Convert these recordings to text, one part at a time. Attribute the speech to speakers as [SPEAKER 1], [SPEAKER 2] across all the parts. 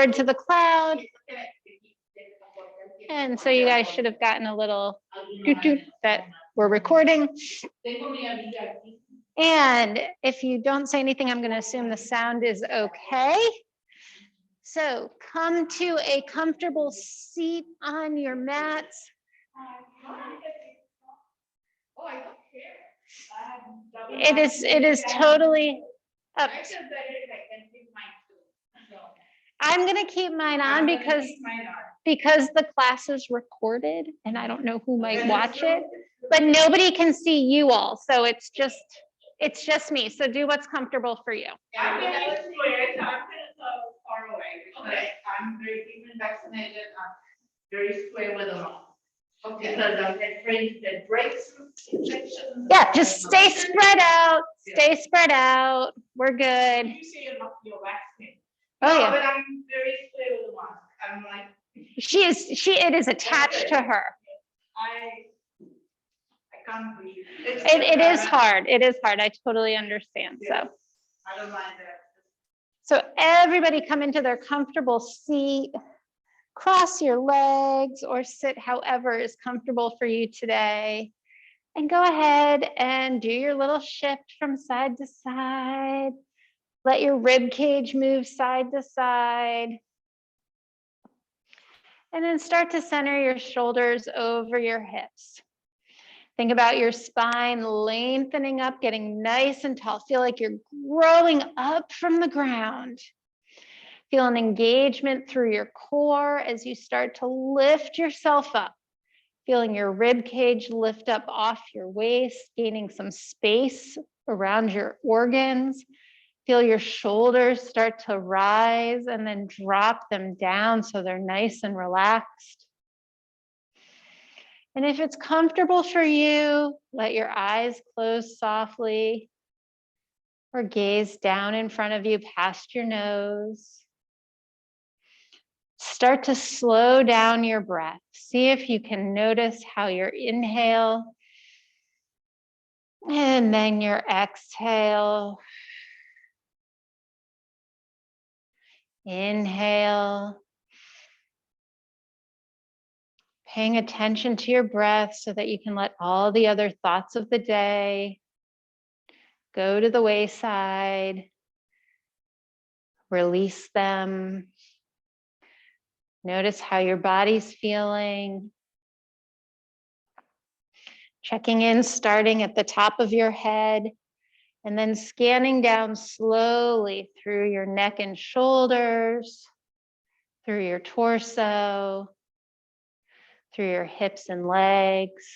[SPEAKER 1] to the cloud. And so you guys should have gotten a little doot that we're recording. And if you don't say anything, I'm going to assume the sound is okay. So come to a comfortable seat on your mats. It is totally up. I'm going to keep mine on because the class is recorded and I don't know who might watch it, but nobody can see you all. So it's just me. So do what's comfortable for you.
[SPEAKER 2] I'm going to swear, so I'm going to go far away because I'm even vaccinated. I'm very square with them all. Okay. Because I'm afraid that breaks infections.
[SPEAKER 1] Yeah, just stay spread out. Stay spread out. We're good.
[SPEAKER 2] You see you're vaccinated.
[SPEAKER 1] Oh yeah.
[SPEAKER 2] But I'm very square with the mask. I'm like.
[SPEAKER 1] It is attached to her.
[SPEAKER 2] I can't breathe.
[SPEAKER 1] It is hard. It is hard. I totally understand.
[SPEAKER 2] Yes.
[SPEAKER 1] So.
[SPEAKER 2] I don't mind that.
[SPEAKER 1] So everybody come into their comfortable seat, cross your legs or sit however is comfortable for you today. And go ahead and do your little shift from side to side. Let your rib cage move side to side. And then start to center your shoulders over your hips. Think about your spine lengthening up, getting nice and tall. Feel like you're growing up from the ground. Feel an engagement through your core as you start to lift yourself up. Feeling your rib cage lift up off your waist, gaining some space around your organs. Feel your shoulders start to rise and then drop them down so they're nice and relaxed. And if it's comfortable for you, let your eyes close softly or gaze down in front of you past your nose. Start to slow down your breath. See if you can notice how your inhale and then your exhale. Inhale. Paying attention to your breath so that you can let all the other thoughts of the day go to the wayside. Release them. Notice how your body's feeling. Checking in, starting at the top of your head, and then scanning down slowly through your neck and shoulders, through your torso, through your hips and legs.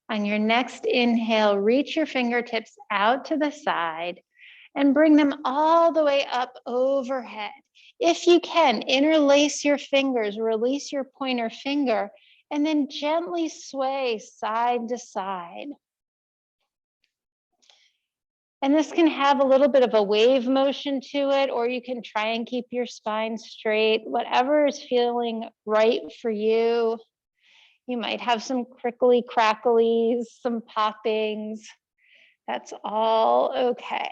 [SPEAKER 1] On your next inhale, reach your fingertips out to the side and bring them all the way up overhead. If you can, interlace your fingers, release your pointer finger, and then gently sway side to side. And this can have a little bit of a wave motion to it, or you can try and keep your spine straight, whatever is feeling right for you. You might have some crickly cracklies, some poppings. That's all okay.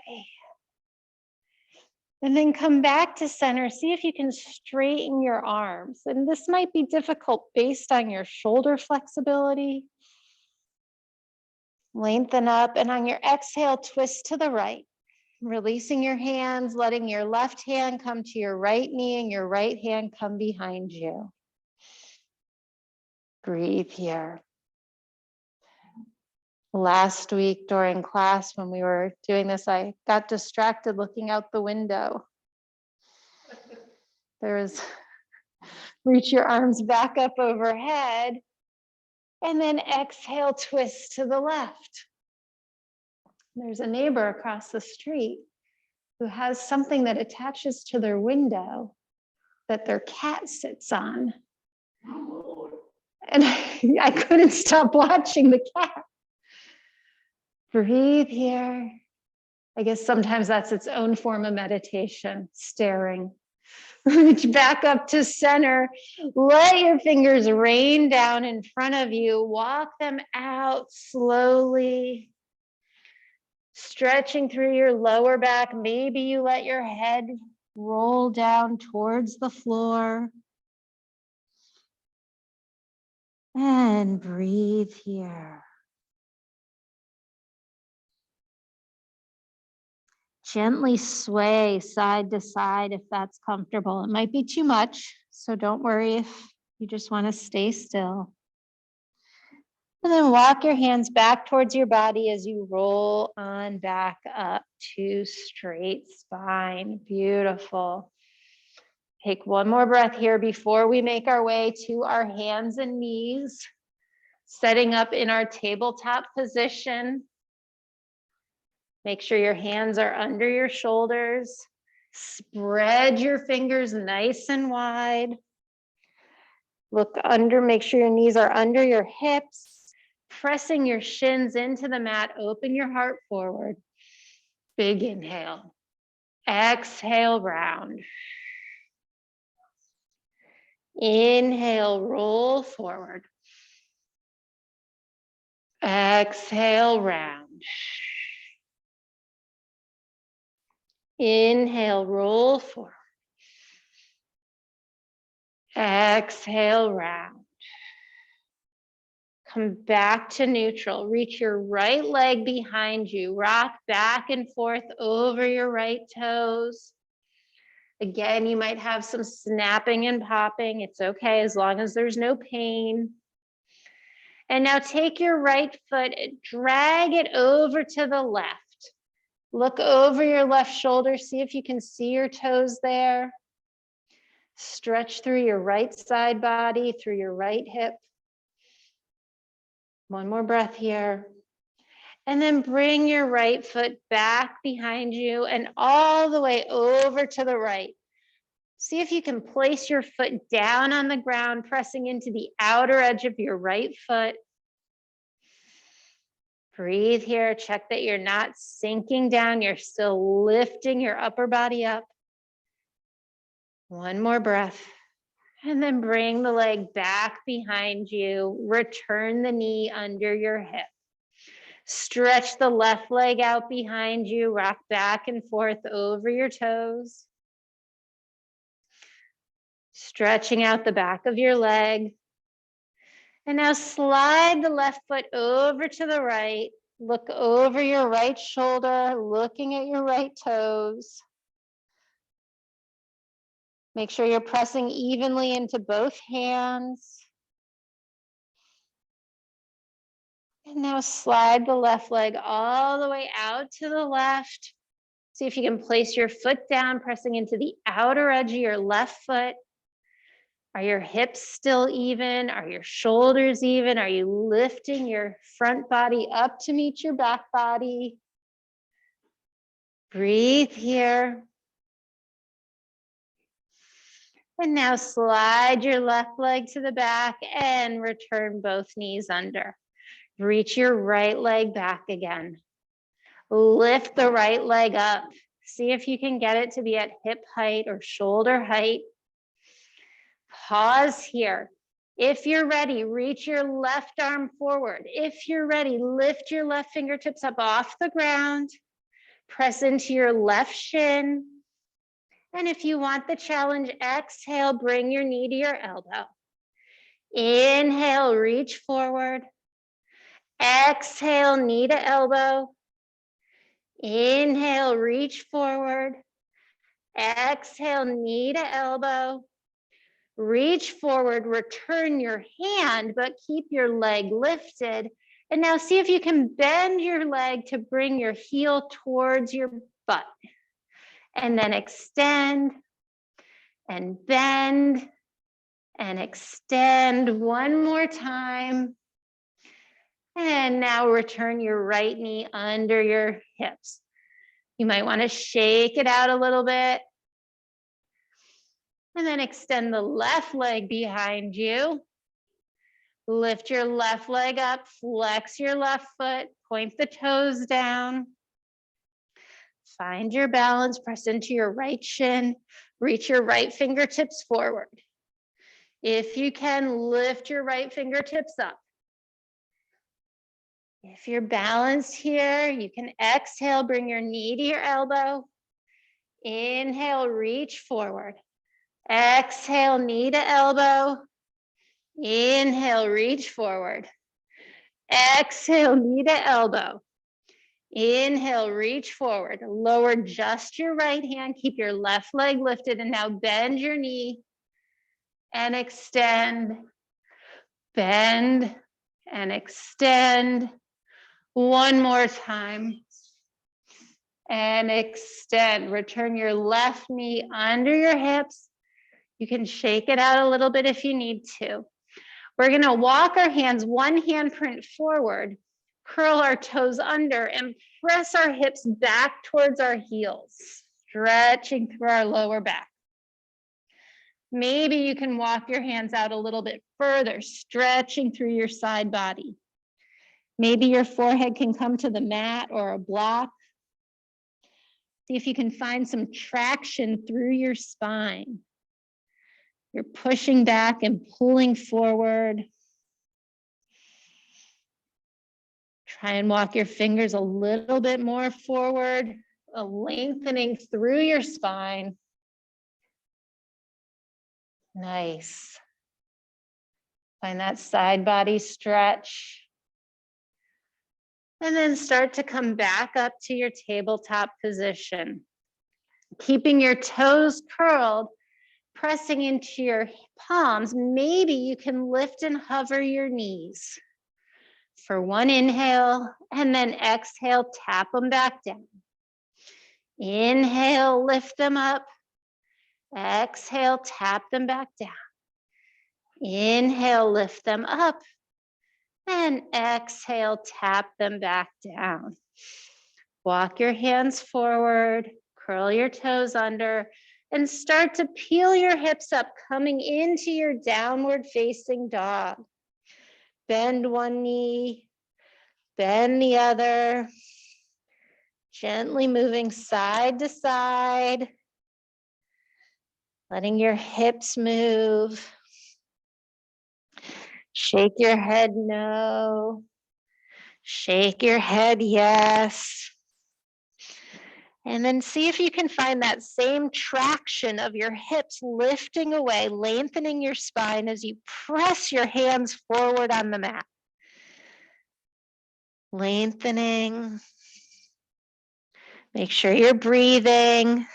[SPEAKER 1] And then come back to center. See if you can straighten your arms. And this might be difficult based on your shoulder flexibility. Lengthen up, and on your exhale, twist to the right. Releasing your hands, letting your left hand come to your right knee and your right hand come behind you. Breathe here. Last week during class when we were doing this, I got distracted looking out the window. There was, reach your arms back up overhead, and then exhale, twist to the left. There's a neighbor across the street who has something that attaches to their window that their cat sits on. And I couldn't stop watching the cat. Breathe here. I guess sometimes that's its own form of meditation, staring. Back up to center. Let your fingers rain down in front of you. Walk them out slowly. Stretching through your lower back. Maybe you let your head roll down towards the floor. And breathe here. Gently sway side to side if that's comfortable. It might be too much, so don't worry if you just want to stay still. And then walk your hands back towards your body as you roll on back up to straight spine. Beautiful. Take one more breath here before we make our way to our hands and knees, setting up in our tabletop position. Make sure your hands are under your shoulders. Spread your fingers nice and wide. Look under, make sure your knees are under your hips. Pressing your shins into the mat, open your heart forward. Big inhale. Exhale, round. Inhale, roll forward. Exhale, round. Inhale, roll forward. Exhale, round. Come back to neutral. Reach your right leg behind you. Rock back and forth over your right toes. Again, you might have some snapping and popping. It's okay as long as there's no pain. And now take your right foot, drag it over to the left. Look over your left shoulder, see if you can see your toes there. Stretch through your right side body, through your right hip. One more breath here. And then bring your right foot back behind you and all the way over to the right. See if you can place your foot down on the ground, pressing into the outer edge of your right foot. Breathe here. Check that you're not sinking down. You're still lifting your upper body up. One more breath. And then bring the leg back behind you. Return the knee under your hip. Stretch the left leg out behind you. Rock back and forth over your toes. Stretching out the back of your leg. And now slide the left foot over to the right. Look over your right shoulder, looking at your right toes. Make sure you're pressing evenly into both hands. And now slide the left leg all the way out to the left. See if you can place your foot down, pressing into the outer edge of your left foot. Are your hips still even? Are your shoulders even? Are you lifting your front body up to meet your back body? Breathe here. And now slide your left leg to the back and return both knees under. Reach your right leg back again. Lift the right leg up. See if you can get it to be at hip height or shoulder height. Pause here. If you're ready, reach your left arm forward. If you're ready, lift your left fingertips up off the ground. Press into your left shin. And if you want the challenge, exhale, bring your knee to your elbow. Inhale, reach forward. Exhale, knee to elbow. Inhale, reach forward. Exhale, knee to elbow. Reach forward, return your hand, but keep your leg lifted. And now see if you can bend your leg to bring your heel towards your butt. And then extend and bend and extend one more time. And now return your right knee under your hips. You might want to shake it out a little bit. And then extend the left leg behind you. Lift your left leg up, flex your left foot, point the toes down. Find your balance, press into your right shin. Reach your right fingertips forward. If you can, lift your right fingertips up. If you're balanced here, you can exhale, bring your knee to your elbow. Inhale, reach forward. Exhale, knee to elbow. Inhale, reach forward. Exhale, knee to elbow. Inhale, reach forward. Lower just your right hand. Keep your left leg lifted. And now bend your knee and extend. Bend and extend. One more time. And extend. Return your left knee under your hips. You can shake it out a little bit if you need to. We're going to walk our hands one handprint forward, curl our toes under, and press our hips back towards our heels, stretching through our lower back. Maybe you can walk your hands out a little bit further, stretching through your side body. Maybe your forehead can come to the mat or a block. See if you can find some traction through your spine. You're pushing back and pulling forward. Try and walk your fingers a little bit more forward, lengthening through your spine. Nice. Find that side body stretch. And then start to come back up to your tabletop position. Keeping your toes curled, pressing into your palms. Maybe you can lift and hover your knees. For one inhale, and then exhale, tap them back down. Inhale, lift them up. Exhale, tap them back down. Inhale, lift them up. And exhale, tap them back down. Walk your hands forward, curl your toes under, and start to peel your hips up, coming into your downward facing dog. Bend one knee, bend the other, gently moving side to side, letting your hips move. Shake your head no, shake your head yes. And then see if you can find that same traction of your hips lifting away, lengthening your spine as you press your hands forward on the mat. Lengthening. Make sure you're breathing.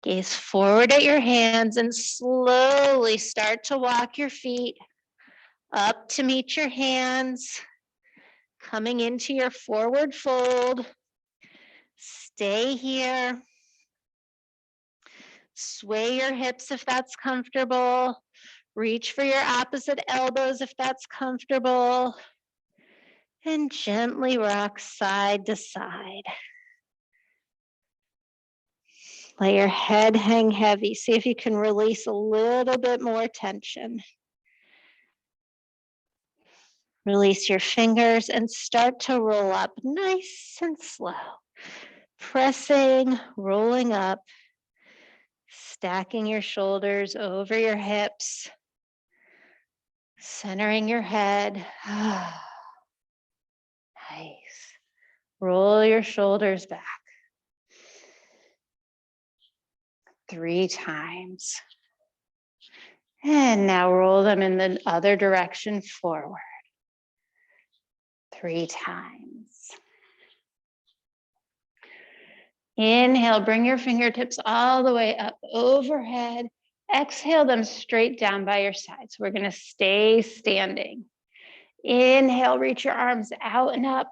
[SPEAKER 1] Gaze forward at your hands and slowly start to walk your feet up to meet your hands, coming into your forward fold. Stay here. Sway your hips if that's comfortable. Reach for your opposite elbows if that's comfortable. And gently rock side to side. Let your head hang heavy. See if you can release a little bit more tension. Release your fingers and start to roll up nice and slow. Pressing, rolling up, stacking your shoulders over your hips, centering your head. Nice. Roll your shoulders back. 3 times. And now roll them in the other direction forward. 3 times. Inhale, bring your fingertips all the way up overhead. Exhale them straight down by your sides. We're going to stay standing. Inhale, reach your arms out and up.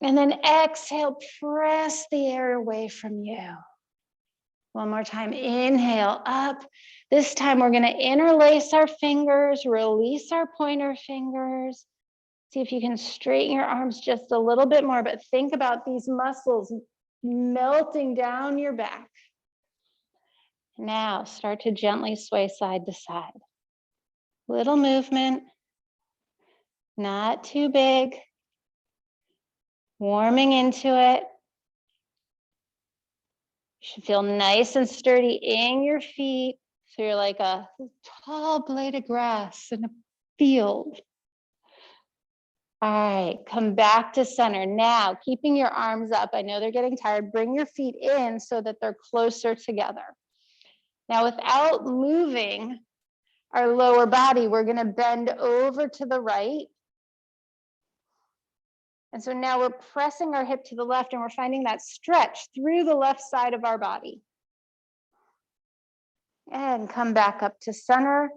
[SPEAKER 1] And then exhale, press the air away from you. One more time, inhale up. This time we're going to interlace our fingers, release our pointer fingers. See if you can straighten your arms just a little bit more, but think about these muscles melting down your back. Now start to gently sway side to side. Little movement, not too big. Warming into it. You should feel nice and sturdy in your feet. So you're like a tall blade of grass in a field. All right, come back to center. Now, keeping your arms up. I know they're getting tired. Bring your feet in so that they're closer together. Now, without moving our lower body, we're going to bend over to the right. And so now we're pressing our hip to the left and we're finding that stretch through the left side of our body. And come back up to center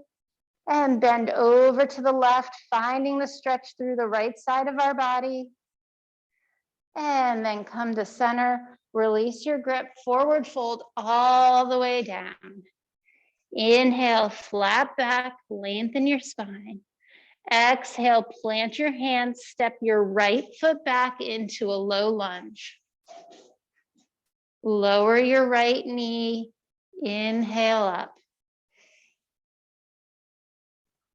[SPEAKER 1] and bend over to the left, finding the stretch through the right side of our body. And then come to center, release your grip, forward fold all the way down. Inhale, flat back, lengthen your spine. Exhale, plant your hands, step your right foot back into a low lunge. Lower your right knee, inhale up.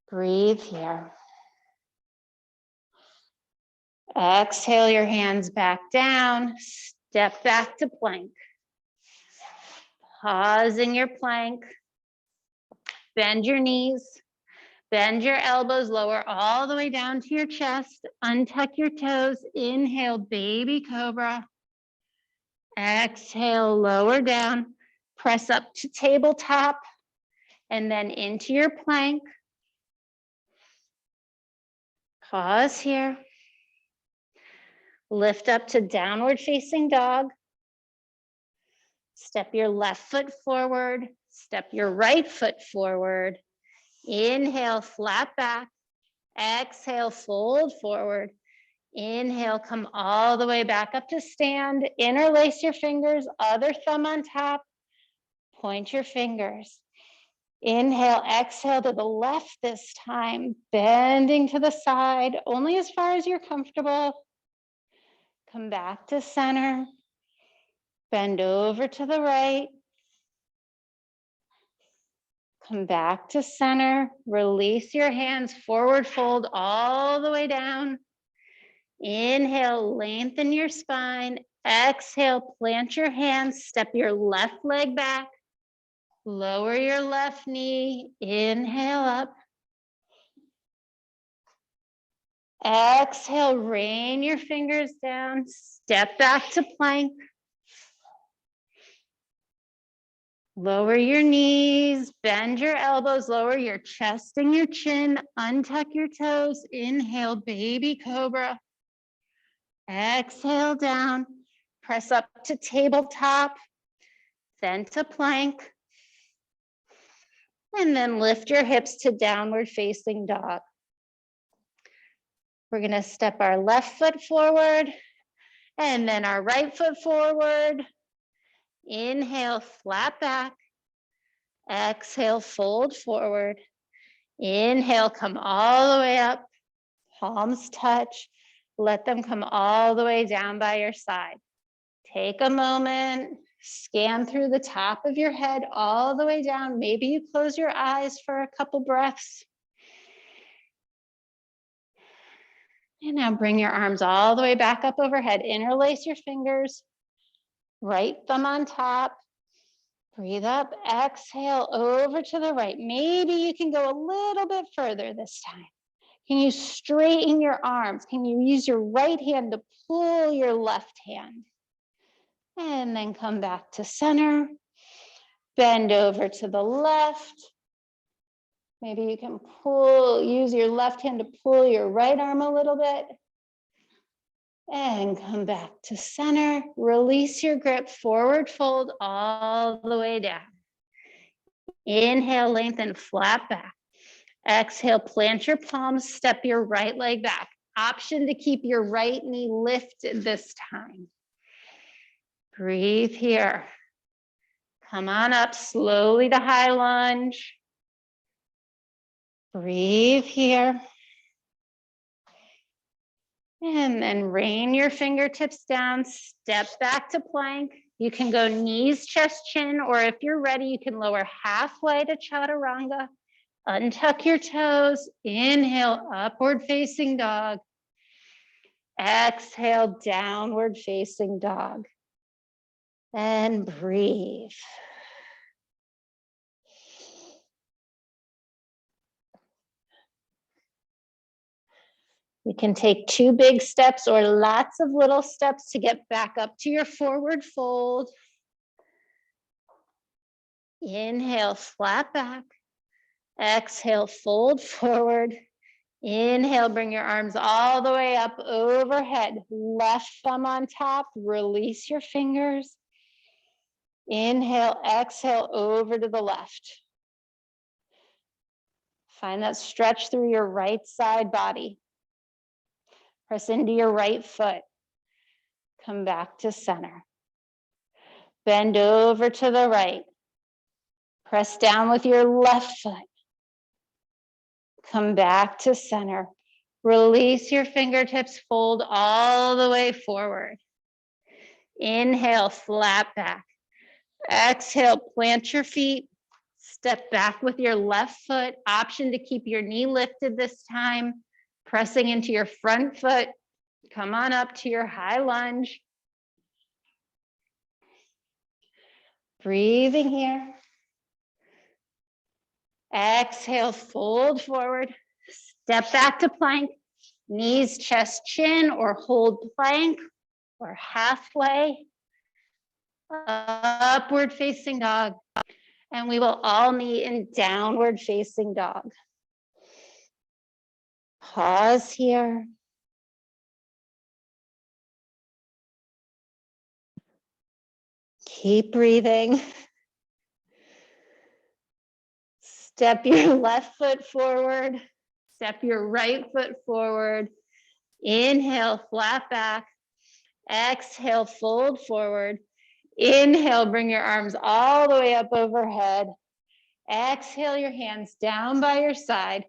[SPEAKER 1] Breathe here. Exhale your hands back down, step back to plank. Pause in your plank. Bend your knees, bend your elbows, lower all the way down to your chest. Untuck your toes, inhale, baby cobra. Exhale, lower down, press up to tabletop, and then into your plank. Pause here. Lift up to downward facing dog. Step your left foot forward, step your right foot forward. Inhale, flat back. Exhale, fold forward. Inhale, come all the way back up to stand. Interlace your fingers, other thumb on top. Point your fingers. Inhale, exhale to the left this time, bending to the side, only as far as you're comfortable. Come back to center. Bend over to the right. Come back to center. Release your hands, forward fold all the way down. Inhale, lengthen your spine. Exhale, plant your hands, step your left leg back. Lower your left knee, inhale up. Exhale, rain your fingers down, step back to plank. Lower your knees, bend your elbows, lower your chest and your chin, untuck your toes, inhale, baby cobra. Exhale down, press up to tabletop, then to plank. And then lift your hips to downward facing dog. We're gonna step our left foot forward and then our right foot forward. Inhale, flat back. Exhale, fold forward. Inhale, come all the way up. Palms touch. Let them come all the way down by your side. Take a moment, scan through the top of your head all the way down. Maybe you close your eyes for a couple breaths. And now bring your arms all the way back up overhead. Interlace your fingers. Right thumb on top. Breathe up, exhale over to the right. Maybe you can go a little bit further this time. Can you straighten your arms? Can you use your right hand to pull your left hand? And then come back to center. Bend over to the left. Maybe you can use your left hand to pull your right arm a little bit. And come back to center. Release your grip, forward fold all the way down. Inhale, lengthen, flat back. Exhale, plant your palms, step your right leg back. Option to keep your right knee lifted this time. Breathe here. Come on up slowly to high lunge. Breathe here. And then rain your fingertips down, step back to plank. You can go knees, chest, chin, or if you're ready, you can lower halfway to chaturanga. Untuck your toes, inhale, upward facing dog. Exhale, downward facing dog. And breathe. You can take 2 big steps or lots of little steps to get back up to your forward fold. Inhale, flat back. Exhale, fold forward. Inhale, bring your arms all the way up overhead. Left thumb on top, release your fingers. Inhale, exhale over to the left. Find that stretch through your right side body. Press into your right foot. Come back to center. Bend over to the right. Press down with your left foot. Come back to center. Release your fingertips, fold all the way forward. Inhale, flat back. Exhale, plant your feet. Step back with your left foot. Option to keep your knee lifted this time. Pressing into your front foot. Come on up to your high lunge. Breathing here. Exhale, fold forward. Step back to plank. Knees, chest, chin, or hold plank, or halfway. Upward facing dog. And we will all meet in downward facing dog. Pause here. Keep breathing. Step your left foot forward. Step your right foot forward. Inhale, flat back. Exhale, fold forward. Inhale, bring your arms all the way up overhead. Exhale, your hands down by your side.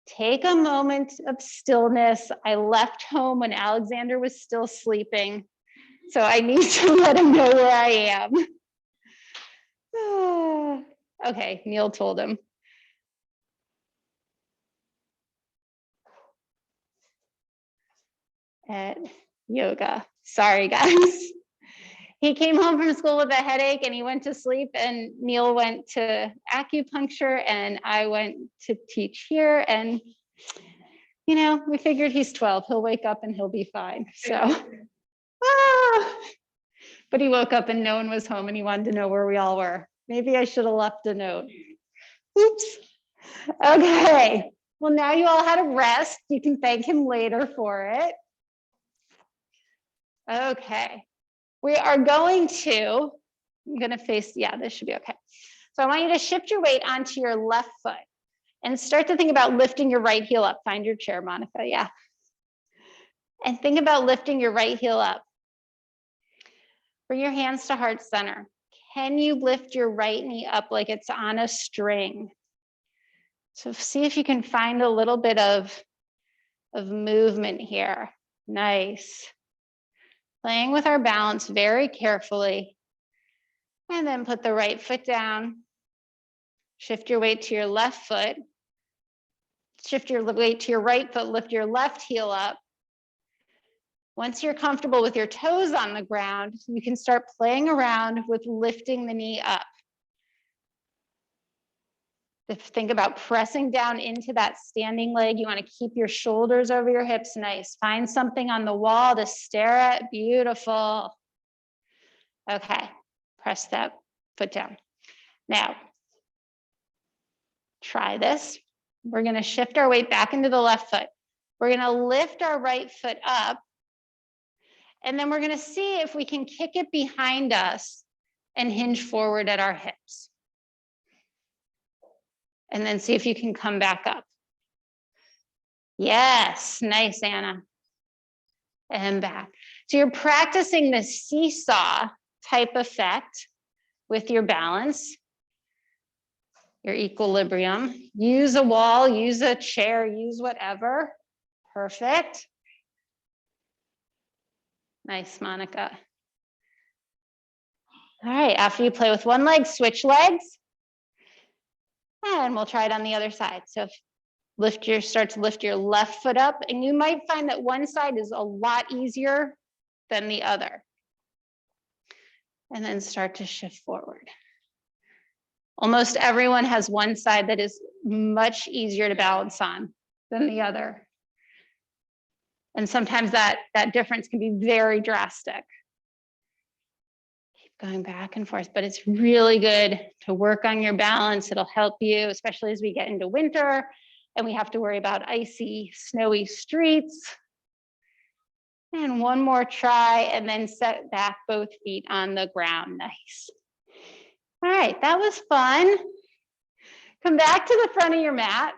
[SPEAKER 1] Take a moment of stillness. I left home when Alexander was still sleeping, so I need to let him know where I am. Okay, Neil told him. At yoga. Sorry, guys. He came home from school with a headache and he went to sleep, and Neil went to acupuncture and I went to teach here, and you know, we figured he's 12, he'll wake up and he'll be fine. So but he woke up and no one was home and he wanted to know where we all were. Maybe I should have left a note. Oops. Okay, well, now you all had a rest. You can thank him later for it. Okay, we are going to, I'm gonna face, yeah, this should be okay. So I want you to shift your weight onto your left foot and start to think about lifting your right heel up. Find your chair, Monica, yeah. And think about lifting your right heel up. Bring your hands to heart center. Can you lift your right knee up like it's on a string? So see if you can find a little bit of movement here. Nice. Playing with our balance very carefully. And then put the right foot down. Shift your weight to your left foot. Shift your weight to your right foot, lift your left heel up. Once you're comfortable with your toes on the ground, you can start playing around with lifting the knee up. Think about pressing down into that standing leg. You want to keep your shoulders over your hips. Nice. Find something on the wall to stare at. Beautiful. Okay. Press that foot down. Now, try this. We're going to shift our weight back into the left foot. We're going to lift our right foot up. And then we're going to see if we can kick it behind us and hinge forward at our hips. And then see if you can come back up. Yes, nice, Anna. And back. So you're practicing this seesaw type effect with your balance, your equilibrium. Use a wall, use a chair, use whatever. Perfect. Nice, Monica. All right, after you play with one leg, switch legs. And we'll try it on the other side. So start to lift your left foot up, and you might find that one side is a lot easier than the other. And then start to shift forward. Almost everyone has one side that is much easier to balance on than the other. And sometimes that difference can be very drastic. Keep going back and forth, but it's really good to work on your balance. It'll help you, especially as we get into winter and we have to worry about icy, snowy streets. And one more try, and then set back both feet on the ground. Nice. All right, that was fun. Come back to the front of your mat.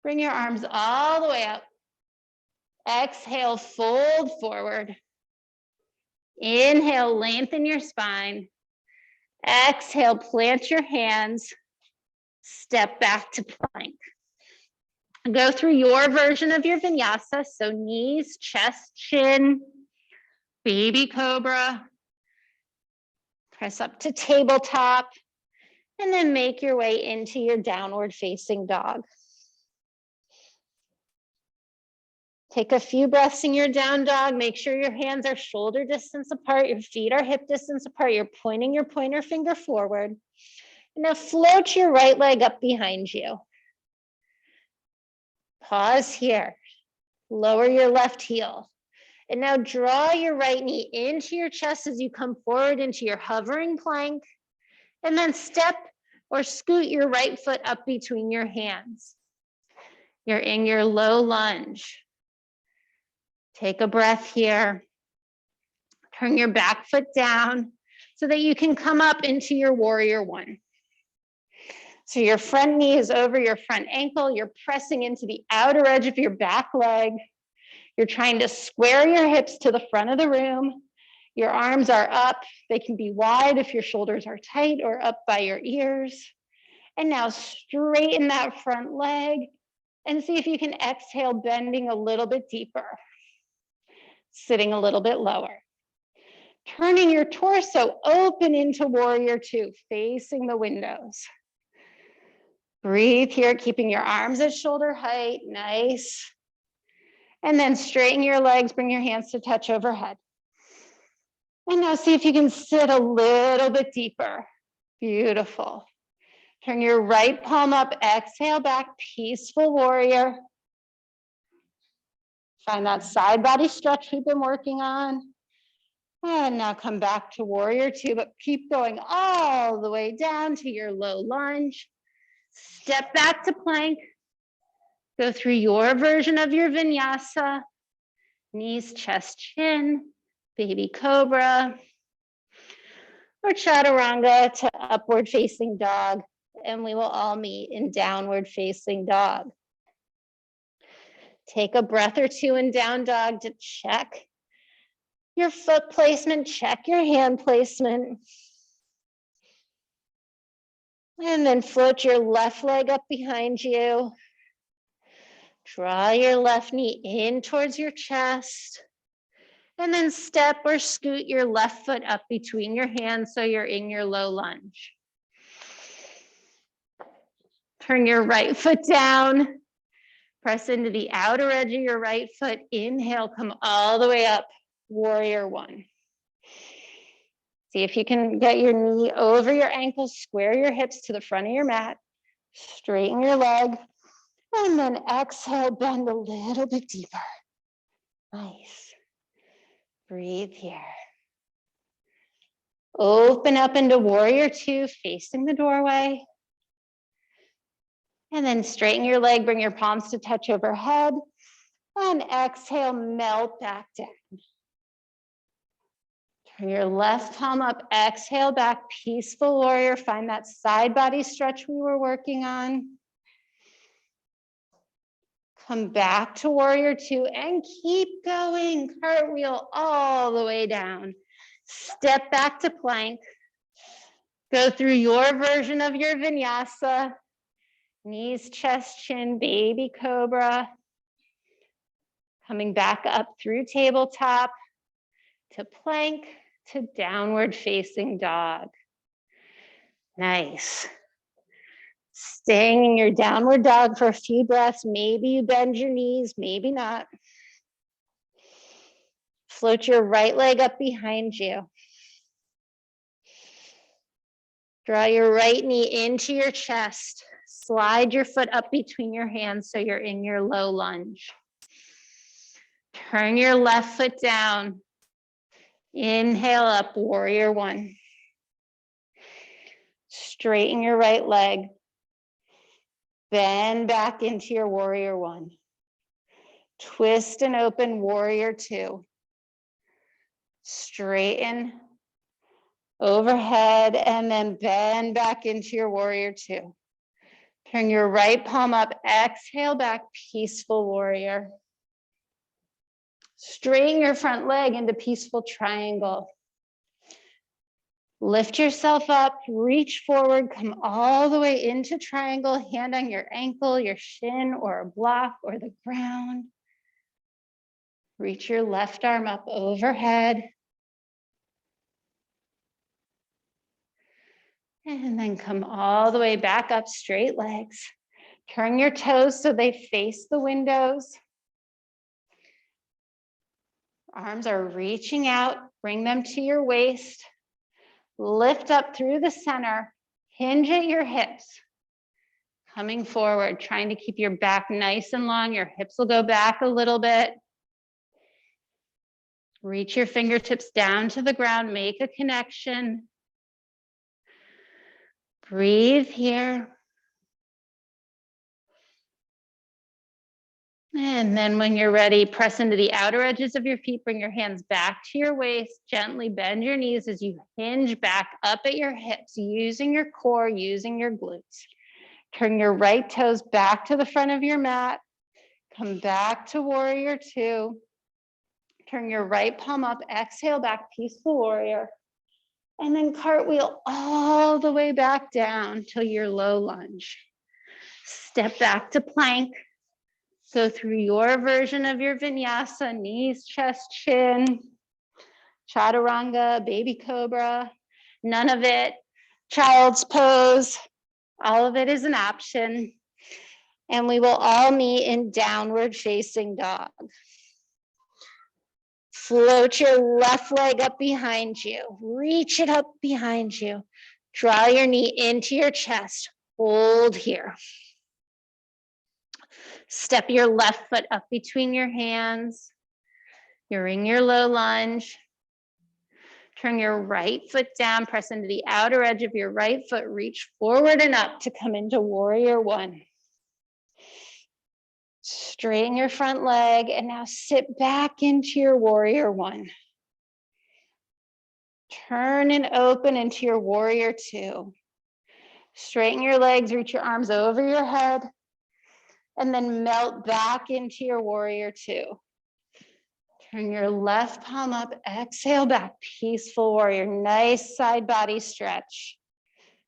[SPEAKER 1] Bring your arms all the way up. Exhale, fold forward. Inhale, lengthen your spine. Exhale, plant your hands. Step back to plank. Go through your version of your vinyasa. So knees, chest, chin, baby cobra. Press up to tabletop. And then make your way into your downward facing dog. Take a few breaths in your down dog. Make sure your hands are shoulder distance apart. Your feet are hip distance apart. You're pointing your pointer finger forward. And now float your right leg up behind you. Pause here. Lower your left heel. And now draw your right knee into your chest as you come forward into your hovering plank. And then step or scoot your right foot up between your hands. You're in your low lunge. Take a breath here. Turn your back foot down so that you can come up into your warrior one. So your front knee is over your front ankle. You're pressing into the outer edge of your back leg. You're trying to square your hips to the front of the room. Your arms are up. They can be wide if your shoulders are tight or up by your ears. And now straighten that front leg and see if you can exhale, bending a little bit deeper. Sitting a little bit lower. Turning your torso open into warrior two, facing the windows. Breathe here, keeping your arms at shoulder height, nice. And then straighten your legs, bring your hands to touch overhead. And now see if you can sit a little bit deeper. Beautiful. Turn your right palm up, exhale back, peaceful warrior. Find that side body stretch we've been working on. And now come back to warrior two, but keep going all the way down to your low lunge. Step back to plank. Go through your version of your vinyasa. Knees, chest, chin, baby cobra, or chaturanga to upward facing dog. And we will all meet in downward facing dog. Take a breath or two in down dog to check your foot placement, check your hand placement. And then float your left leg up behind you. Draw your left knee in towards your chest. And then step or scoot your left foot up between your hands so you're in your low lunge. Turn your right foot down. Press into the outer edge of your right foot. Inhale, come all the way up, warrior one. See if you can get your knee over your ankle, square your hips to the front of your mat, straighten your leg, and then exhale, bend a little bit deeper. Nice. Breathe here. Open up into warrior two, facing the doorway. And then straighten your leg, bring your palms to touch overhead. And exhale, melt back down. Turn your left palm up, exhale back, peaceful warrior. Find that side body stretch we were working on. Come back to warrior two and keep going. Cartwheel all the way down. Step back to plank. Go through your version of your vinyasa. Knees, chest, chin, baby cobra. Coming back up through tabletop to plank to downward facing dog. Nice. Staying in your downward dog for a few breaths. Maybe you bend your knees, maybe not. Float your right leg up behind you. Draw your right knee into your chest. Slide your foot up between your hands so you're in your low lunge. Turn your left foot down. Inhale up, warrior one. Straighten your right leg. Bend back into your warrior one. Twist and open, warrior two. Straighten overhead and then bend back into your warrior two. Turn your right palm up, exhale back, peaceful warrior. Straighten your front leg into peaceful triangle. Lift yourself up, reach forward, come all the way into triangle, hand on your ankle, your shin, or a block, or the ground. Reach your left arm up overhead. And then come all the way back up, straight legs. Turn your toes so they face the windows. Arms are reaching out, bring them to your waist. Lift up through the center, hinge at your hips. Coming forward, trying to keep your back nice and long. Your hips will go back a little bit. Reach your fingertips down to the ground, make a connection. Breathe here. And then when you're ready, press into the outer edges of your feet, bring your hands back to your waist, gently bend your knees as you hinge back up at your hips, using your core, using your glutes. Turn your right toes back to the front of your mat. Come back to warrior two. Turn your right palm up, exhale back, peaceful warrior. And then cartwheel all the way back down to your low lunge. Step back to plank. Go through your version of your vinyasa, knees, chest, chin, chaturanga, baby cobra, none of it, child's pose. All of it is an option. And we will all meet in downward facing dog. Float your left leg up behind you. Reach it up behind you. Draw your knee into your chest. Hold here. Step your left foot up between your hands. You're in your low lunge. Turn your right foot down. Press into the outer edge of your right foot. Reach forward and up to come into warrior one. Straighten your front leg and now sit back into your warrior one. Turn and open into your warrior two. Straighten your legs, reach your arms over your head, and then melt back into your warrior two. Turn your left palm up, exhale back, peaceful warrior, nice side body stretch.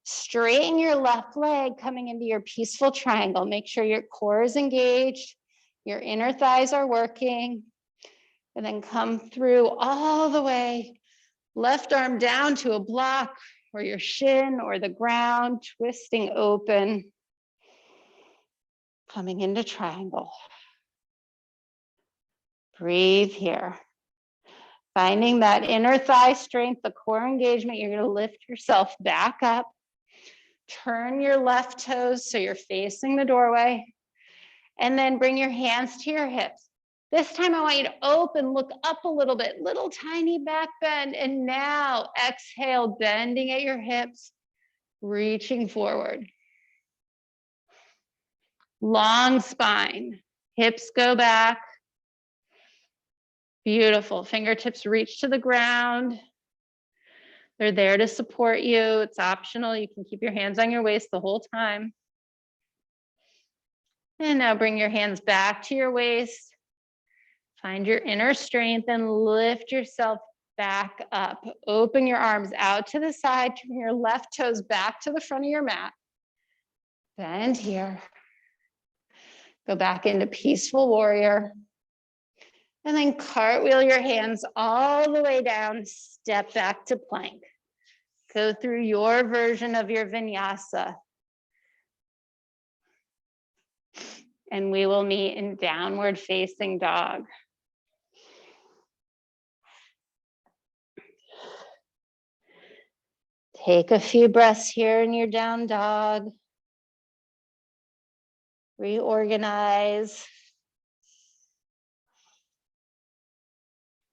[SPEAKER 1] Straighten your left leg coming into your peaceful triangle. Make sure your core is engaged, your inner thighs are working, and then come through all the way. Left arm down to a block or your shin or the ground, twisting open, coming into triangle. Breathe here. Finding that inner thigh strength, the core engagement, you're going to lift yourself back up. Turn your left toes so you're facing the doorway. And then bring your hands to your hips. This time I want you to open, look up a little bit, little tiny back bend. And now exhale, bending at your hips, reaching forward. Long spine, hips go back. Beautiful, fingertips reach to the ground. They're there to support you. It's optional. You can keep your hands on your waist the whole time. And now bring your hands back to your waist. Find your inner strength and lift yourself back up. Open your arms out to the side. Turn your left toes back to the front of your mat. Bend here. Go back into peaceful warrior. And then cartwheel your hands all the way down. Step back to plank. Go through your version of your vinyasa. And we will meet in downward facing dog. Take a few breaths here in your down dog. Reorganize.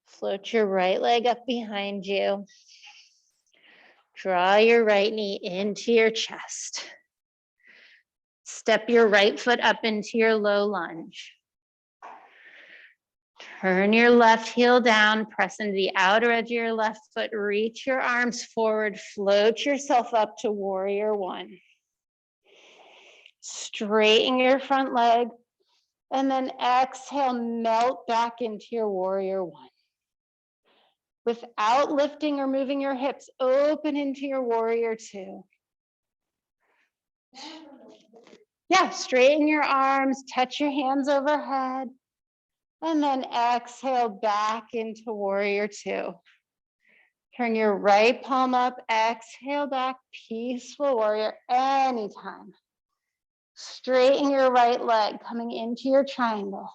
[SPEAKER 1] Float your right leg up behind you. Draw your right knee into your chest. Step your right foot up into your low lunge. Turn your left heel down, press into the outer edge of your left foot, reach your arms forward, float yourself up to warrior one. Straighten your front leg, and then exhale, melt back into your warrior one. Without lifting or moving your hips, open into your warrior two. Yeah, straighten your arms, touch your hands overhead, and then exhale back into warrior two. Turn your right palm up, exhale back, peaceful warrior anytime. Straighten your right leg, coming into your triangle.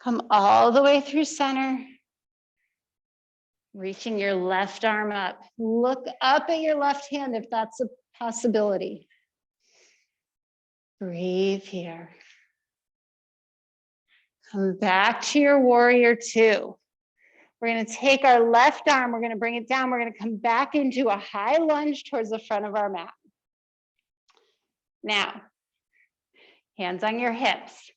[SPEAKER 1] Come all the way through center. Reaching your left arm up. Look up at your left hand if that's a possibility. Breathe here. Come back to your warrior two. We're going to take our left arm, we're going to bring it down, we're going to come back into a high lunge towards the front of our mat. Now, hands on your hips.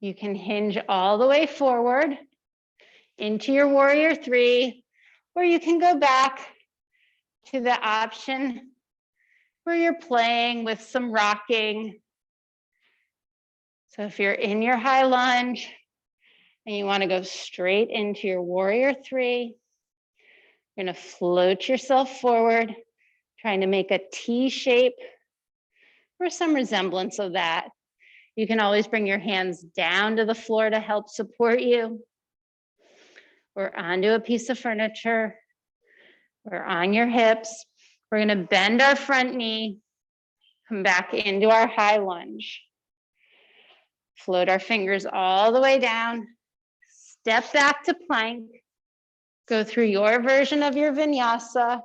[SPEAKER 1] You can hinge all the way forward into your warrior three, or you can go back to the option where you're playing with some rocking. So if you're in your high lunge and you want to go straight into your warrior three, you're going to float yourself forward, trying to make a T shape or some resemblance of that. You can always bring your hands down to the floor to help support you, or onto a piece of furniture, or on your hips. We're going to bend our front knee, come back into our high lunge. Float our fingers all the way down, step back to plank, go through your version of your vinyasa,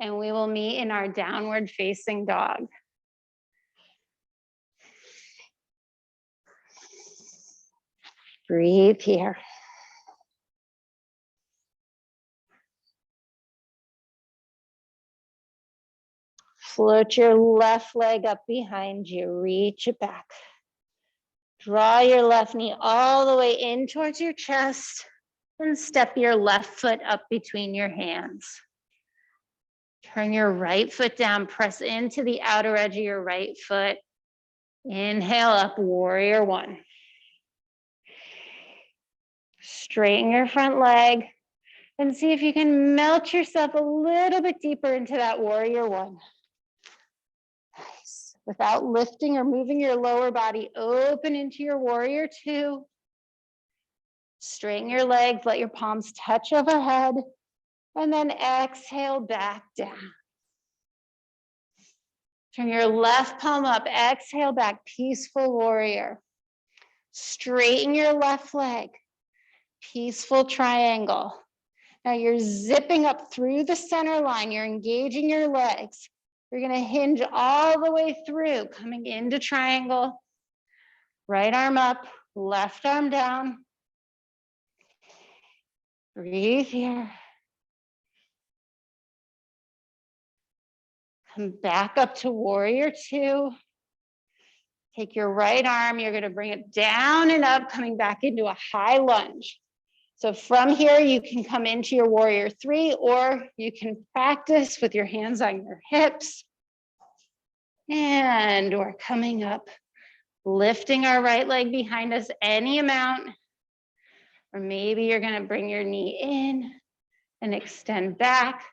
[SPEAKER 1] and we will meet in our downward facing dog. Breathe here. Float your left leg up behind you, reach it back. Draw your left knee all the way in towards your chest and step your left foot up between your hands. Turn your right foot down, press into the outer edge of your right foot. Inhale up, warrior one. Straighten your front leg and see if you can melt yourself a little bit deeper into that warrior one. Nice. Without lifting or moving your lower body, open into your warrior two. Straighten your legs, let your palms touch overhead, and then exhale back down. Turn your left palm up, exhale back, peaceful warrior. Straighten your left leg, peaceful triangle. Now you're zipping up through the center line, you're engaging your legs. You're gonna hinge all the way through, coming into triangle. Right arm up, left arm down. Breathe here. Come back up to warrior two. Take your right arm, you're gonna bring it down and up, coming back into a high lunge. So from here, you can come into your warrior three, or you can practice with your hands on your hips. And we're coming up, lifting our right leg behind us any amount. Or maybe you're gonna bring your knee in and extend back.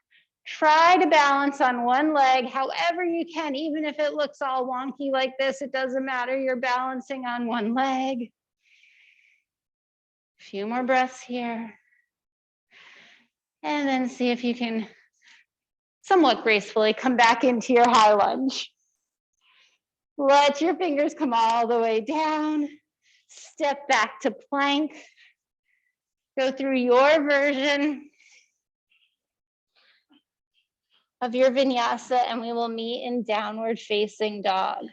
[SPEAKER 1] Try to balance on one leg however you can, even if it looks all wonky like this, it doesn't matter, you're balancing on one leg. A few more breaths here. And then see if you can somewhat gracefully come back into your high lunge. Let your fingers come all the way down. Step back to plank. Go through your version. of your vinyasa, and we will meet in downward facing dog.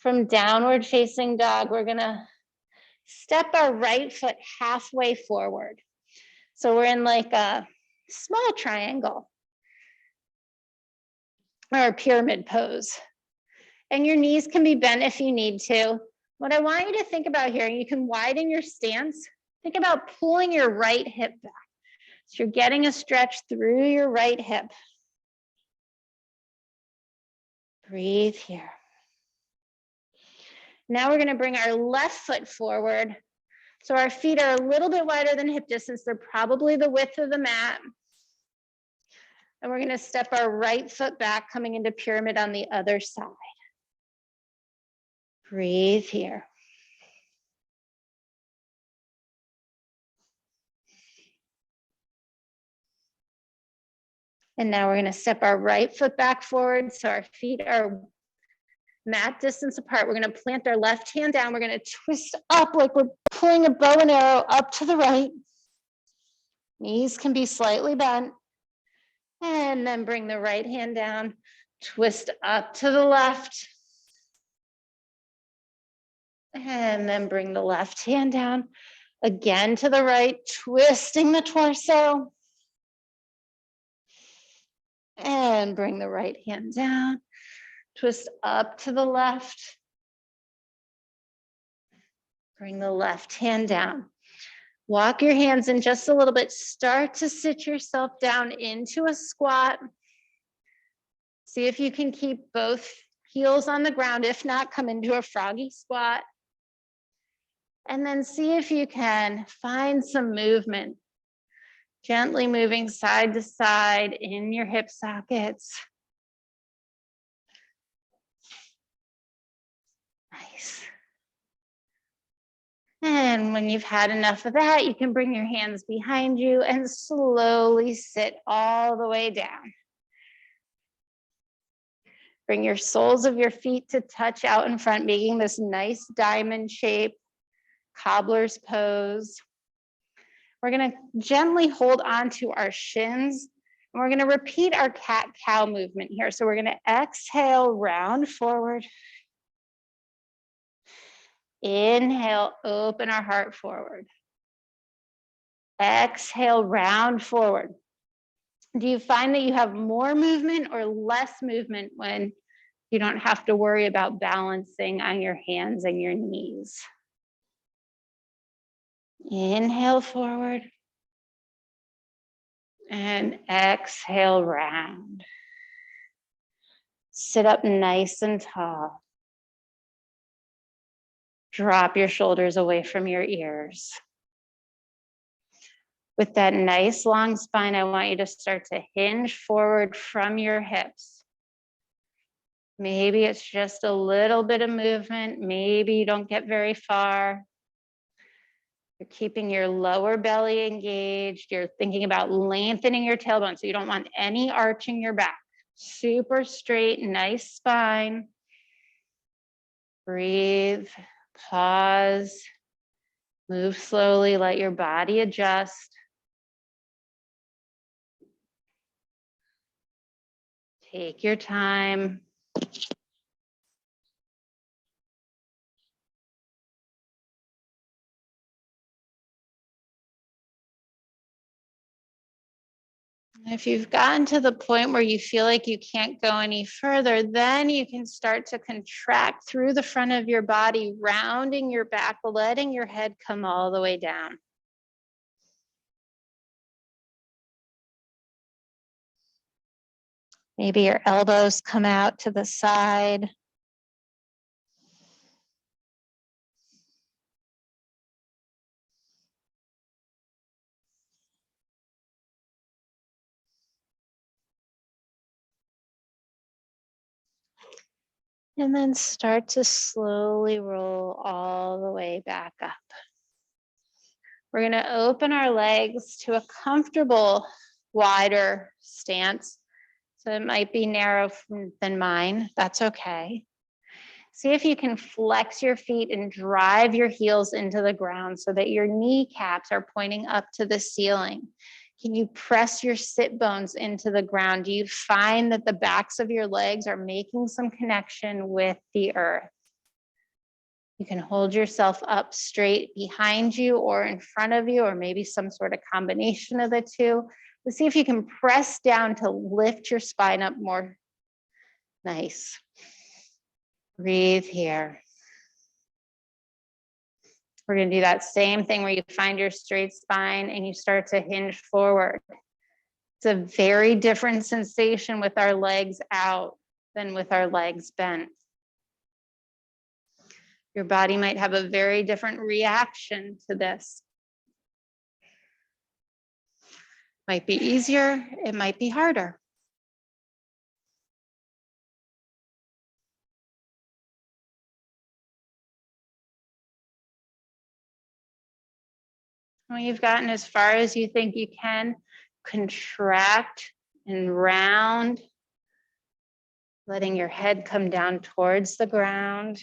[SPEAKER 1] From downward facing dog, we're gonna step our right foot halfway forward. So we're in like a small triangle or a pyramid pose. And your knees can be bent if you need to. What I want you to think about here, you can widen your stance. Think about pulling your right hip back. So you're getting a stretch through your right hip. Breathe here. Now we're going to bring our left foot forward. So our feet are a little bit wider than hip distance. They're probably the width of the mat. And we're going to step our right foot back, coming into pyramid on the other side. Breathe here. And now we're going to step our right foot back forward so our feet are mat distance apart. We're going to plant our left hand down. We're going to twist up like we're pulling a bow and arrow up to the right. Knees can be slightly bent. And then bring the right hand down, twist up to the left. And then bring the left hand down, again to the right, twisting the torso. And bring the right hand down, twist up to the left. Bring the left hand down. Walk your hands in just a little bit. Start to sit yourself down into a squat. See if you can keep both heels on the ground. If not, come into a froggy squat. And then see if you can find some movement. Gently moving side to side in your hip sockets. Nice. And when you've had enough of that, you can bring your hands behind you and slowly sit all the way down. Bring your soles of your feet to touch out in front, making this nice diamond shape, cobbler's pose. We're going to gently hold on to our shins, and we're going to repeat our cat-cow movement here. So we're going to exhale, round forward. Inhale, open our heart forward. Exhale, round forward. Do you find that you have more movement or less movement when you don't have to worry about balancing on your hands and your knees? Inhale forward. And exhale, round. Sit up nice and tall. Drop your shoulders away from your ears. With that nice long spine, I want you to start to hinge forward from your hips. Maybe it's just a little bit of movement. Maybe you don't get very far. You're keeping your lower belly engaged. You're thinking about lengthening your tailbone, so you don't want any arching your back. Super straight, nice spine. Breathe, pause, move slowly, let your body adjust. Take your time. If you've gotten to the point where you feel like you can't go any further, then you can start to contract through the front of your body, rounding your back, letting your head come all the way down. Maybe your elbows come out to the side. And then start to slowly roll all the way back up. We're going to open our legs to a comfortable, wider stance. So it might be narrow than mine. That's okay. See if you can flex your feet and drive your heels into the ground so that your kneecaps are pointing up to the ceiling. Can you press your sit bones into the ground? Do you find that the backs of your legs are making some connection with the earth? You can hold yourself up straight behind you or in front of you, or maybe some sort of combination of the two. Let's see if you can press down to lift your spine up more. Nice. Breathe here. We're going to do that same thing where you find your straight spine and you start to hinge forward. It's a very different sensation with our legs out than with our legs bent. Your body might have a very different reaction to this. Might be easier, it might be harder. When you've gotten as far as you think you can, contract and round, letting your head come down towards the ground.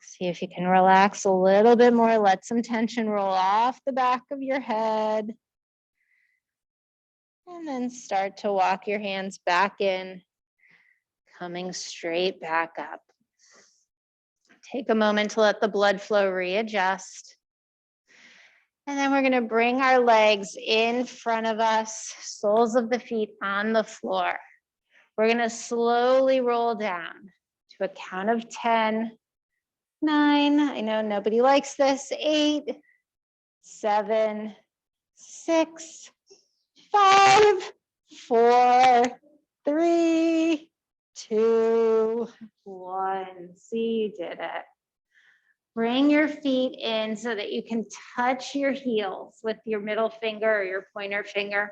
[SPEAKER 1] See if you can relax a little bit more. Let some tension roll off the back of your head. And then start to walk your hands back in, coming straight back up. Take a moment to let the blood flow readjust. And then we're going to bring our legs in front of us, soles of the feet on the floor. We're going to slowly roll down to a count of 10. 9, I know nobody likes this, 8, 7, 6, 5, 4, 3, 2, 1. See, you did it. Bring your feet in so that you can touch your heels with your middle finger or your pointer finger.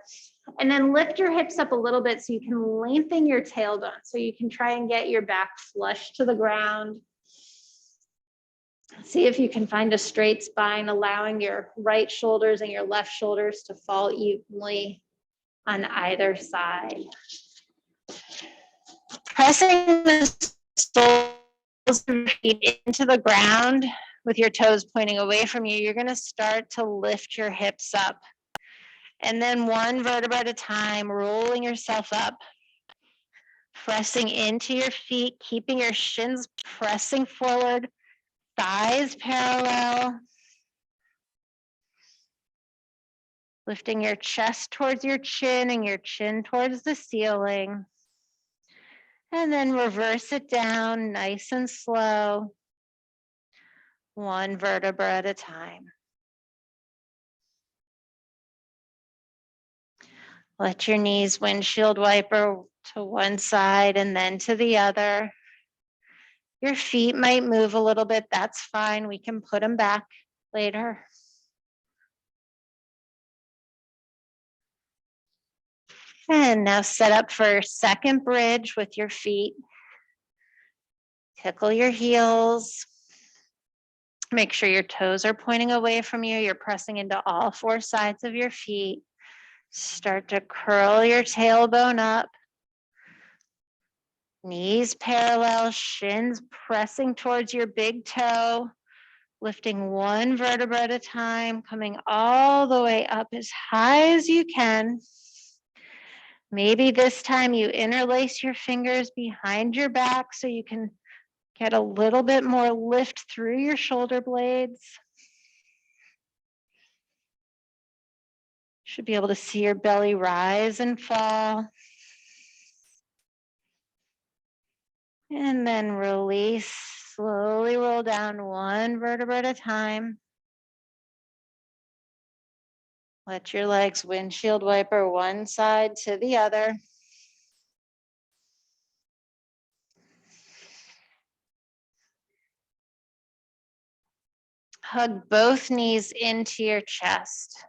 [SPEAKER 1] And then lift your hips up a little bit so you can lengthen your tailbone. So you can try and get your back flush to the ground. See if you can find a straight spine, allowing your right shoulders and your left shoulders to fall evenly on either side. Pressing the soles of your feet into the ground with your toes pointing away from you, you're going to start to lift your hips up. And then one vertebra at a time, rolling yourself up, pressing into your feet, keeping your shins pressing forward, thighs parallel. Lifting your chest towards your chin and your chin towards the ceiling. And then reverse it down nice and slow, one vertebra at a time. Let your knees windshield wiper to one side and then to the other. Your feet might move a little bit, that's fine. We can put them back later. And now set up for second bridge with your feet. Tickle your heels. Make sure your toes are pointing away from you. You're pressing into all four sides of your feet. Start to curl your tailbone up. Knees parallel, shins pressing towards your big toe. Lifting one vertebra at a time, coming all the way up as high as you can. Maybe this time you interlace your fingers behind your back so you can get a little bit more lift through your shoulder blades. Should be able to see your belly rise and fall. And then release, slowly roll down one vertebra at a time. Let your legs windshield wiper one side to the other. Hug both knees into your chest.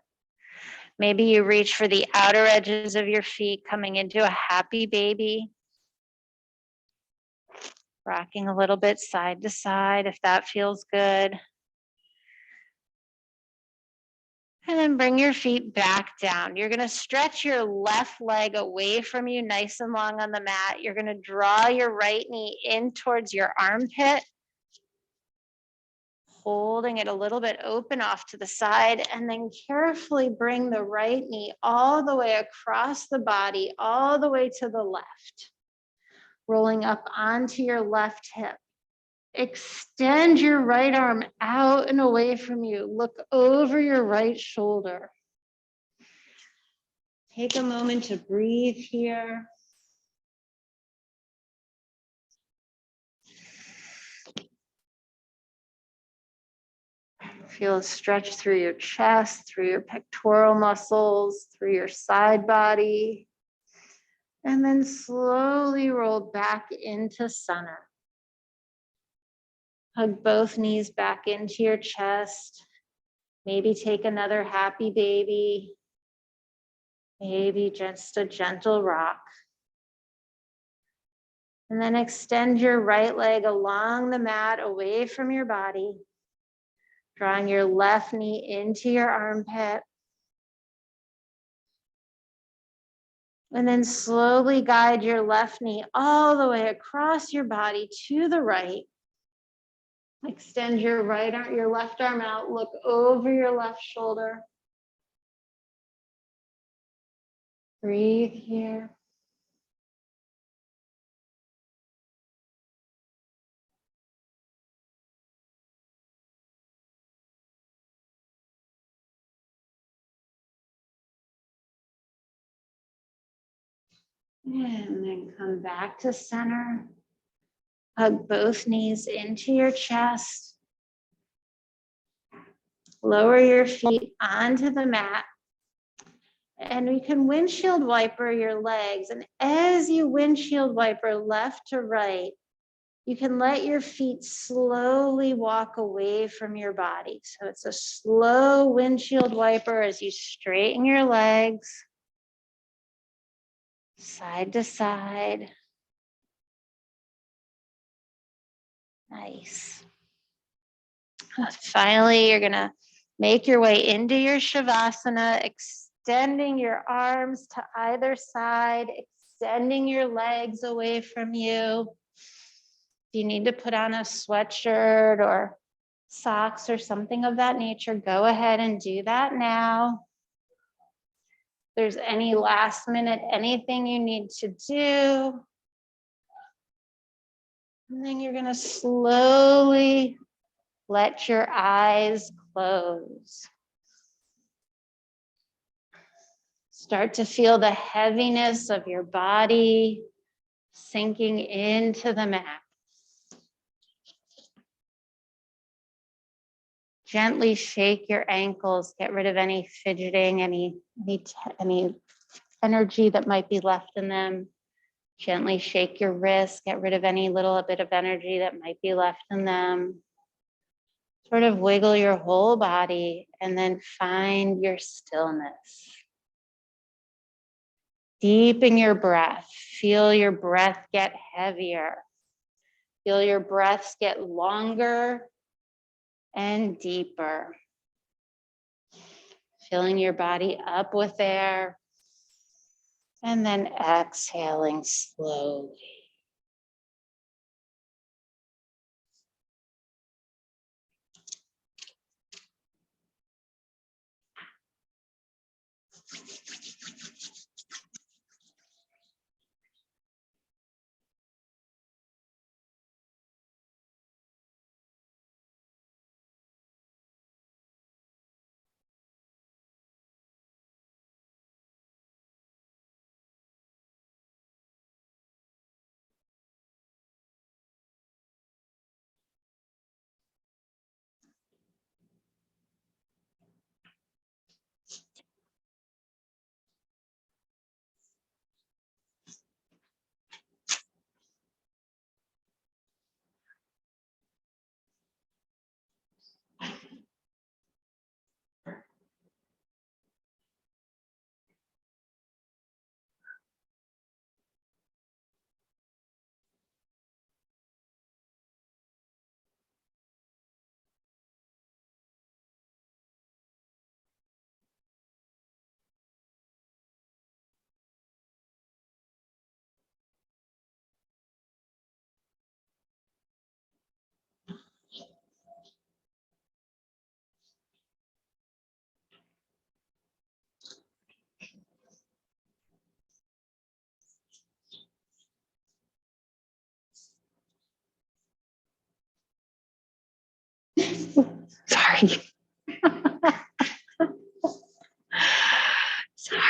[SPEAKER 1] Maybe you reach for the outer edges of your feet, coming into a happy baby. Rocking a little bit side to side if that feels good. And then bring your feet back down. You're going to stretch your left leg away from you nice and long on the mat. You're going to draw your right knee in towards your armpit, holding it a little bit open off to the side, and then carefully bring the right knee all the way across the body, all the way to the left, rolling up onto your left hip. Extend your right arm out and away from you. Look over your right shoulder. Take a moment to breathe here. Feel a stretch through your chest, through your pectoral muscles, through your side body. And then slowly roll back into center. Hug both knees back into your chest. Maybe take another happy baby. Maybe just a gentle rock. And then extend your right leg along the mat away from your body. Drawing your left knee into your armpit. And then slowly guide your left knee all the way across your body to the right. Extend your right arm, your left arm out, look over your left shoulder. Breathe here. And then come back to center. Hug both knees into your chest. Lower your feet onto the mat. And we can windshield wiper your legs. And as you windshield wiper left to right, you can let your feet slowly walk away from your body. So it's a slow windshield wiper as you straighten your legs, side to side. Nice. Finally, you're going to make your way into your Savasana, extending your arms to either side, extending your legs away from you. If you need to put on a sweatshirt or socks or something of that nature, go ahead and do that now. If there's any last minute, anything you need to do. And then you're going to slowly let your eyes close. Start to feel the heaviness of your body sinking into the mat. Gently shake your ankles, get rid of any fidgeting, any energy that might be left in them. Gently shake your wrists, get rid of any little bit of energy that might be left in them. Sort of wiggle your whole body and then find your stillness. Deepen your breath. Feel your breath get heavier. Feel your breaths get longer and deeper. Filling your body up with air and then exhaling slowly. Sorry. Sorry.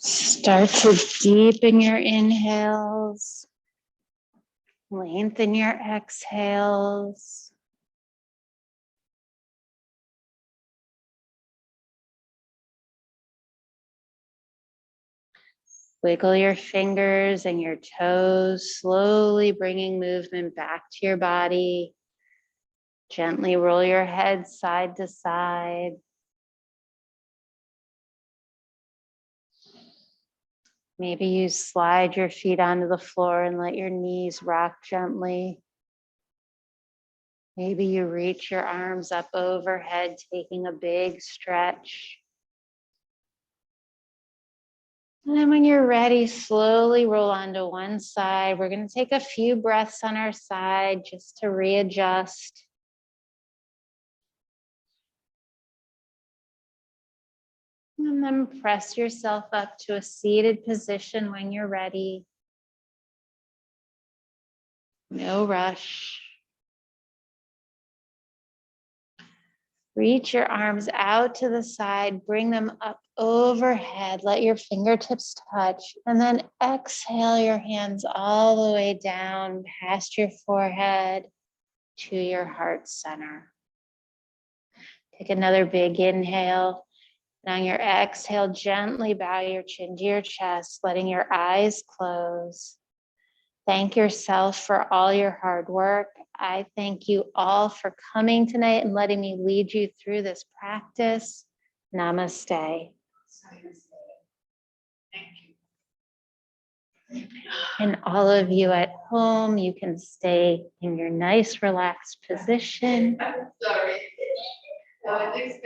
[SPEAKER 1] Start to deepen your inhales. Lengthen your exhales. Wiggle your fingers and your toes, slowly bringing movement back to your body. Gently roll your head side to side. Maybe you slide your feet onto the floor and let your knees rock gently. Maybe you reach your arms up overhead, taking a big stretch. And then when you're ready, slowly roll onto one side. We're going to take a few breaths on our side just to readjust. And then press yourself up to a seated position when you're ready. No rush. Reach your arms out to the side, bring them up overhead, let your fingertips touch, and then exhale your hands all the way down past your forehead to your heart center. Take another big inhale. And on your exhale, gently bow your chin to your chest, letting your eyes close. Thank yourself for all your hard work. I thank you all for coming tonight and letting me lead you through this practice. Namaste.
[SPEAKER 2] Thank you.
[SPEAKER 1] And all of you at home, you can stay in your nice, relaxed position.
[SPEAKER 2] Sorry.